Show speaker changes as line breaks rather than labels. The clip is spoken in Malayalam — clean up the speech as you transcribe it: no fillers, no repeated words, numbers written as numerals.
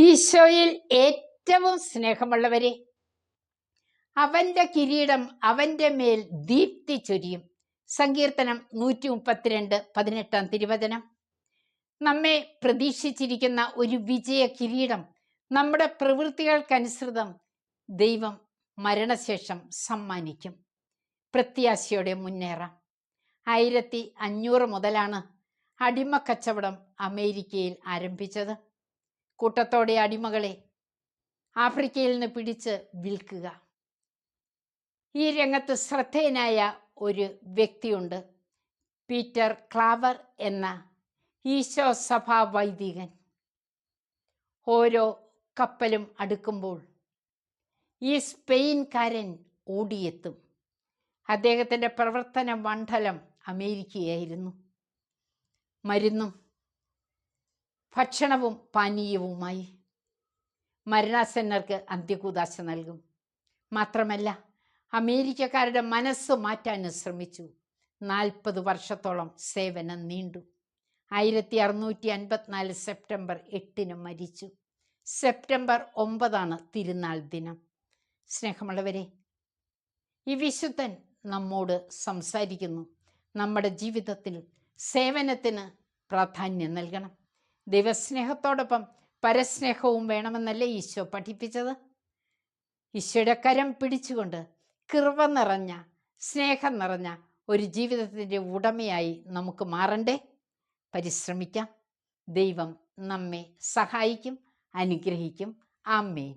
ഈശോയിൽ ഏറ്റവും സ്നേഹമുള്ളവരെ, അവന്റെ കിരീടം അവന്റെ മേൽ ദീപ്തി ചൊരിയും. സങ്കീർത്തനം 132:18 തിരുവചനം. നമ്മെ പ്രതീക്ഷിച്ചിരിക്കുന്ന ഒരു വിജയ കിരീടം നമ്മുടെ പ്രവൃത്തികൾക്കനുസൃതം ദൈവം മരണശേഷം സമ്മാനിക്കും. പ്രത്യാശയോടെ മുന്നേറാം. 1500 മുതലാണ് അടിമക്കച്ചവടം അമേരിക്കയിൽ ആരംഭിച്ചത്. കൂട്ടത്തോടെ അടിമകളെ ആഫ്രിക്കയിൽ നിന്ന് പിടിച്ച് വിൽക്കുക. ഈ രംഗത്ത് ശ്രദ്ധേയനായ ഒരു വ്യക്തിയുണ്ട്, പീറ്റർ ക്ലാവർ എന്ന ഈശോ സഭാ വൈദികൻ. ഓരോ കപ്പലും അടുക്കുമ്പോൾ ഈ സ്പെയിൻകാരൻ ഓടിയെത്തും. അദ്ദേഹത്തിൻ്റെ പ്രവർത്തന മണ്ഡലം അമേരിക്കയായിരുന്നു. മരുന്നും ഭക്ഷണവും പാനീയവുമായി മരണാസന്നർക്ക് അന്ത്യകൂദാശ നൽകും. മാത്രമല്ല, അമേരിക്കക്കാരുടെ മനസ്സ് മാറ്റാനും ശ്രമിച്ചു. 40 വർഷത്തോളം സേവനം നീണ്ടു. 1654 സെപ്റ്റംബർ 8 മരിച്ചു. സെപ്റ്റംബർ 9 തിരുനാൾ ദിനം. സ്നേഹമുള്ളവരെ, ഈ വിശുദ്ധൻ നമ്മോട് സംസാരിക്കുന്നു. നമ്മുടെ ജീവിതത്തിൽ സേവനത്തിന് പ്രാധാന്യം നൽകണം. ദൈവസ്നേഹത്തോടൊപ്പം പരസ്നേഹവും വേണമെന്നല്ലേ ഈശോ പഠിപ്പിച്ചത്? ഈശോയുടെ കരം പിടിച്ചുകൊണ്ട് കൃപ നിറഞ്ഞ, സ്നേഹം നിറഞ്ഞ ഒരു ജീവിതത്തിൻ്റെ ഉടമയായി നമുക്ക് മാറണ്ടേ? പരിശ്രമിക്കാം. ദൈവം നമ്മെ സഹായിക്കും, അനുഗ്രഹിക്കും. ആമേൻ.